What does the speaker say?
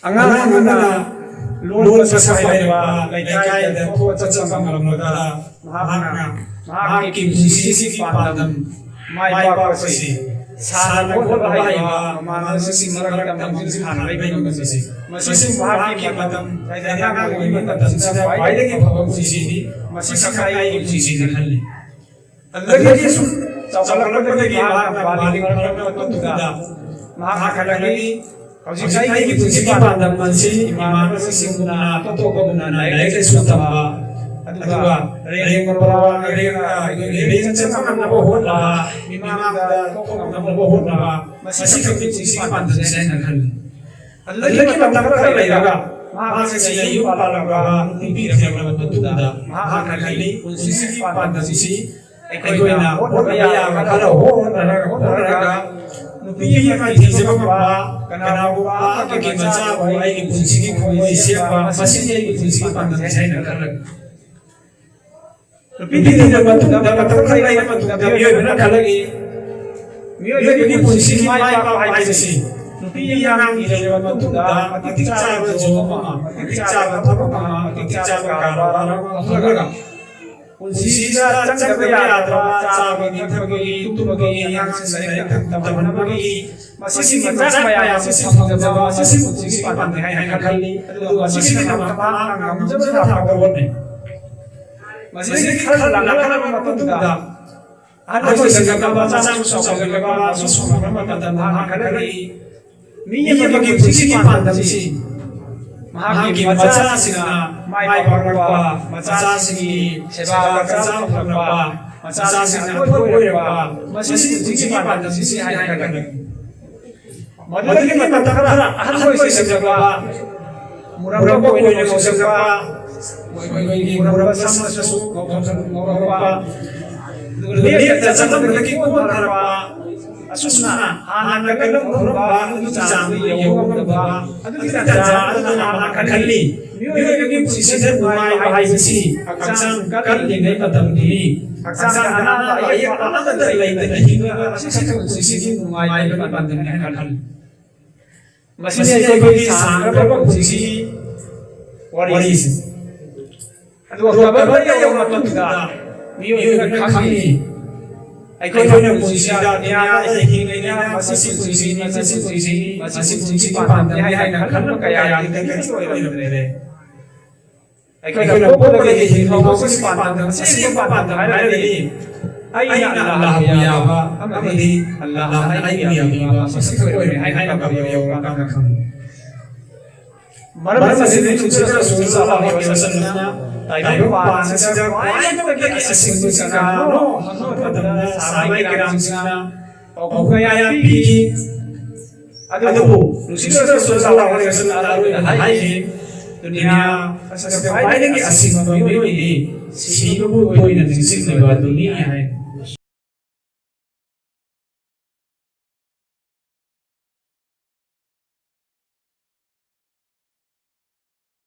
ꯑꯉꯥꯡ ꯂꯣꯟ ꯁꯛꯍꯩꯕ ꯂꯩꯀꯥꯏꯗ ꯆꯠꯆꯕ ꯉꯝꯂꯒ ꯃꯍꯥꯛꯀꯤ ꯄꯨꯟꯁꯤꯒꯤ ꯄꯥꯟꯗꯝ ꯃꯥꯏ ꯄꯥꯛꯄꯁꯤ ꯁꯥꯟꯅ ꯈꯣꯠꯅꯕ ꯍꯩꯕ ꯃꯃꯥꯟꯅꯕꯁꯤꯡ ꯃꯔꯛꯇ ꯃꯥꯡꯖꯤꯜ ꯊꯥꯅ ꯂꯩꯕ ꯉꯝꯕꯁꯤ ꯃꯁꯤ ꯃꯍꯥꯛꯀꯤ ꯃꯇꯝ ꯑꯉꯥꯡ ꯑꯣꯏꯔꯤꯉꯩ ꯃꯇꯝꯁꯤꯗ ꯈ꯭ꯋꯥꯏꯗꯒꯤ ꯐꯕ ꯄꯨꯟꯁꯤꯅꯤ ꯃꯁꯤ ꯑꯩꯒꯤ ꯄꯨꯟꯁꯤꯅꯤ ꯈꯜꯂꯤ ꯑꯗꯨꯗꯒꯤ ꯁꯨꯝ ꯆꯥꯎꯈꯠꯂꯛꯄꯗꯒꯤ ꯃꯍꯥꯛꯅ ꯄꯥꯜꯂꯤꯕ ꯃꯇꯨꯡꯗ ꯃꯍꯥꯛ ꯈꯜꯂꯛꯏ ꯍꯧꯖꯤꯛ ꯑꯩꯒꯤ ꯄꯨꯟꯁꯤꯒꯤ ꯄꯥꯟꯗꯝ ꯑꯁꯤ ꯏꯃꯥꯟꯅꯕꯁꯤꯡꯒꯨꯝꯅ ꯑꯇꯣꯞꯄꯒꯨꯝꯅ ꯂꯥꯏꯔꯤꯛ ꯂꯥꯏꯁꯨ ꯇꯝꯕ ꯑꯗꯨꯒ ꯆꯠꯅꯕ ꯍꯣꯠꯅꯕ ꯃꯤꯃꯥꯡꯗ ꯊꯣꯛꯄ ꯉꯝꯅꯕ ꯍꯣꯠꯅꯕ ꯃꯁꯤ ꯈꯛꯇꯤ ꯄꯨꯟꯁꯤꯒꯤ ꯄꯥꯟꯗꯝꯅꯤ ꯍꯥꯏꯅ ꯈꯜꯂꯤ ꯑꯗꯨꯗꯒꯤ ꯃꯇꯝ ꯈꯔ ꯂꯩꯔꯒ ꯃꯍꯥꯛꯁꯤ ꯌꯨꯝ ꯄꯥꯜꯂꯒ ꯅꯨꯄꯤ ꯊꯤꯔꯕ ꯃꯇꯨꯡꯗ ꯃꯍꯥꯛꯅ ꯈꯜꯂꯤ ꯄꯨꯟꯁꯤꯒꯤ ꯄꯥꯟꯗꯝꯁꯤ ꯑꯩꯈꯣꯏꯅ ꯍꯣꯠꯅꯕ ꯌꯥꯕ ꯈꯔ ꯍꯣꯠꯅꯔꯒ ꯅꯨꯄꯤ ꯑꯃ ꯊꯤꯖꯕ ꯉꯝꯕ ꯀꯅꯥꯒꯨꯝꯕ ꯑꯃꯒꯤ ꯃꯆꯥꯕꯨ ꯑꯩꯒꯤ ꯄꯨꯟꯁꯤꯒꯤ ꯈꯣꯡꯋꯥꯏ ꯁꯦꯝꯕ ꯃꯁꯤꯅꯤ ꯑꯩꯒꯤ ꯄꯨꯟꯁꯤꯒꯤ ꯄꯥꯟꯗꯝꯅꯤ ꯍꯥꯏꯅ ꯈꯜꯂꯤ ꯅꯨꯄꯤ ꯊꯤꯔꯕ ꯃꯇꯨꯡꯗ ꯃꯇꯝ ꯈꯔ ꯂꯩꯔꯕ ꯃꯇꯨꯡꯗ ꯃꯤꯑꯣꯏꯕꯅ ꯈꯜꯂꯛꯏ ꯃꯤꯑꯣꯏꯕꯒꯤ ꯄꯨꯟꯁꯤꯒꯤ ꯃꯥꯏ ꯄꯥꯛꯄ ꯍꯥꯏꯕꯁꯤ ꯅꯨꯄꯤ ꯑꯉꯥꯡ ꯊꯤꯔꯕ ꯃꯇꯨꯡꯗ ꯃꯇꯤꯛ ꯆꯥꯕ ꯖꯣꯕ ꯑꯃ ꯃꯇꯤꯛ ꯆꯥꯕ ꯊꯕꯛ ꯑꯃ ꯃꯇꯤꯛ ꯆꯥꯕ ꯀꯔꯕꯥꯔ ꯑꯃ ꯍꯧꯔꯒ ꯄꯨꯟꯁꯤꯁꯤꯗ ꯆꯪꯗꯕ ꯌꯥꯗ꯭ꯔꯕ ꯆꯥꯕꯒꯤ ꯊꯛꯄꯒꯤ ꯇꯨꯝꯕꯒꯤ ꯑꯉꯥꯡꯁꯤꯡ ꯂꯥꯏꯔꯤꯛ ꯇꯝꯍꯟꯅꯕꯒꯤ ꯃꯁꯤꯒꯤ ꯃꯆꯥꯛ ꯃꯌꯥꯝ ꯑꯁꯤ ꯐꯪꯖꯕ ꯃꯁꯤ ꯄꯨꯟꯁꯤꯒꯤ ꯄꯥꯟꯗꯝꯅꯤ ꯍꯥꯏꯅ ꯈꯜꯂꯤ ꯑꯗꯨꯒ ꯃꯁꯤꯒꯤꯗꯃꯛꯇ ꯃꯍꯥꯛꯅ ꯉꯝꯖꯕ ꯊꯥꯛꯇ ꯍꯣꯠꯅꯩ ꯃꯁꯤꯗꯒꯤ ꯈꯔ ꯂꯥꯛꯂꯕ ꯃꯇꯨꯡꯗ ꯑꯍꯜ ꯑꯣꯏꯁꯤꯜꯂꯛꯂꯕ ꯃꯆꯥꯁꯨ ꯆꯥꯎꯁꯤꯜꯂꯛꯂꯕ ꯑꯃꯁꯨꯡ ꯃꯇꯝꯗ ꯃꯍꯥꯛꯅ ꯈꯜꯂꯛꯏ ꯃꯤ ꯑꯃꯒꯤ ꯄꯨꯟꯁꯤꯒꯤ ꯄꯥꯟꯗꯝꯁꯤ ꯃꯍꯥꯛꯀꯤ ꯃꯆꯥꯁꯤꯡꯅ ꯃꯥꯏ ꯄꯥꯛꯂꯛꯄ ꯃꯆꯥꯁꯤꯡꯒꯤ ꯁꯦꯕꯥ ꯀꯆꯥ ꯐꯪꯂꯛꯄ ꯃꯆꯥꯁꯤꯡꯅ ꯑꯩꯈꯣꯏ ꯑꯣꯏꯔꯛꯄ ꯃꯁꯤ ꯄꯨꯟꯁꯤꯒꯤ ꯄꯥꯟꯗꯝꯁꯤ ꯍꯥꯏꯅ ꯈꯜꯂꯛꯏ ꯃꯗꯨꯗꯒꯤ ꯃꯇꯝ ꯈꯔ ꯑꯍꯜ ꯑꯣꯏꯁꯤꯜꯂꯛꯂꯕ ꯃꯨꯔꯝꯕ ꯑꯣꯏꯅ ꯉꯧꯁꯤꯜꯂꯛꯄ ꯑꯩꯈꯣꯏꯒꯤ ꯃꯨꯔꯝꯕ ꯁꯝꯅꯁꯨ ꯉꯧꯔꯛꯄ ꯂꯦꯞꯇ ꯆꯠꯂꯝꯕꯗꯒꯤ ꯀꯣꯟꯊꯔꯛꯄ ꯑꯁꯨꯝꯅ ꯍꯥꯟꯅ ꯀꯜꯂꯝꯕ ꯑꯗꯨꯒꯤ ꯆꯥꯡꯗ ꯌꯧꯔꯛꯇꯕ ꯑꯗꯨꯒꯤ ꯇꯥꯟꯖꯥ ꯑꯗꯨꯅ ꯃꯍꯥꯛꯅ ꯈꯜꯂꯤ ꯃꯤꯑꯣꯏꯕꯒꯤ ꯄꯨꯟꯁꯤꯁꯤꯗ ꯅꯨꯡꯉꯥꯏꯕ ꯍꯥꯏꯕꯁꯤ ꯍꯛꯆꯥꯡ ꯀꯜꯂꯤꯉꯩ ꯃꯇꯝꯗꯅꯤ ꯍꯛꯆꯥꯡꯗ ꯑꯅꯥꯕ ꯑꯌꯦꯛ ꯑꯃꯠꯇ ꯂꯩꯇꯅ ꯍꯤꯡꯕ ꯃꯁꯤ ꯄꯨꯟꯁꯤꯒꯤ ꯅꯨꯡꯉꯥꯏꯕ ꯃꯇꯝꯗꯅꯤ ꯍꯥꯏꯅ ꯈꯜꯂꯤ ꯃꯁꯤꯅꯤ ꯑꯩꯈꯣꯏꯒꯤ ꯁꯥꯡꯂꯕ ꯄꯨꯟꯁꯤꯒꯤ ꯋꯥꯔꯤꯁꯤ ꯑꯗꯨꯒ ꯀꯕꯔꯗ ꯌꯧꯔꯕ ꯃꯇꯨꯡꯗ ꯃꯤꯑꯣꯏꯕꯅ ꯈꯪꯉꯤ ꯑꯩꯈꯣꯏꯅ ꯄꯨꯟꯁꯤꯗ ꯗꯨꯅꯤꯌꯥꯗ ꯍꯤꯡꯂꯤꯉꯩꯗ ꯃꯁꯤ ꯄꯨꯟꯁꯤꯅꯤ ꯃꯁꯤ ꯄꯨꯟꯁꯤꯅꯤ ꯃꯁꯤ ꯄꯨꯟꯁꯤꯒꯤ ꯄꯥꯟꯗꯝꯅꯤ ꯍꯥꯏꯅ ꯈꯟꯕ ꯀꯌꯥꯗꯤ ꯀꯔꯤꯁꯨ ꯑꯣꯏꯔꯝꯗ꯭ꯔꯦ ꯑꯩꯈꯣꯏꯅ ꯄꯣꯛꯄꯗꯒꯤ ꯍꯤꯡꯐꯥꯎꯕꯒꯤ ꯄꯥꯟꯗꯝ ꯑꯁꯤꯒꯨꯝꯕ ꯄꯥꯟꯗꯝ ꯍꯥꯏꯔꯒꯗꯤ ꯑꯩꯅ ꯑꯜꯂꯥꯍꯕꯨ ꯌꯥꯕ ꯑꯃꯗꯤ ꯑꯜꯂꯥꯍꯅ ꯑꯩꯕꯨ ꯌꯥꯕ ꯃꯁꯤ ꯑꯣꯏꯔꯦ ꯍꯥꯏꯅ ꯀꯕꯔ ꯌꯧꯔꯀꯥꯟꯗ ꯈꯪꯉꯤ ꯃꯔꯝ ꯑꯁꯤꯗ ꯅꯨꯡꯁꯤꯠꯅ ꯁꯜꯂꯜꯂꯥꯍꯨ ꯑꯂꯩꯍꯤ ꯋꯁꯜꯂꯝꯅ ꯇꯥꯏꯕꯪ ꯑꯁꯤꯗ ꯈ꯭ꯋꯥꯏꯗꯒꯤ ꯑꯁꯤꯡꯕꯁꯤ ꯀꯅꯥꯅꯣ ꯍꯪꯕ ꯃꯇꯝꯗ ꯁꯍꯥꯕꯥꯏ ꯀꯤꯔꯥꯝꯁꯤꯡꯅ ꯄꯥꯎꯈꯨꯝ ꯀꯌꯥ ꯄꯤꯈꯤ ꯑꯗꯨꯕꯨ ꯅꯨꯡꯁꯤꯠꯅ ꯁꯜꯂꯜꯂꯥꯍꯨ ꯑꯂꯩꯍꯤ ꯋꯁꯜꯂꯝꯅ ꯍꯥꯏꯈꯤ ꯗꯨꯅꯤꯌꯥ ꯑꯁꯤꯗ ꯈ꯭ꯋꯥꯏꯗꯒꯤ ꯑꯁꯤꯡꯕ ꯃꯤꯑꯣꯏꯗꯤ ꯁꯤꯕꯕꯨ ꯑꯣꯏꯅ ꯅꯤꯡꯁꯤꯡꯂꯤꯕ ꯑꯗꯨꯅꯤ ꯍꯥꯏ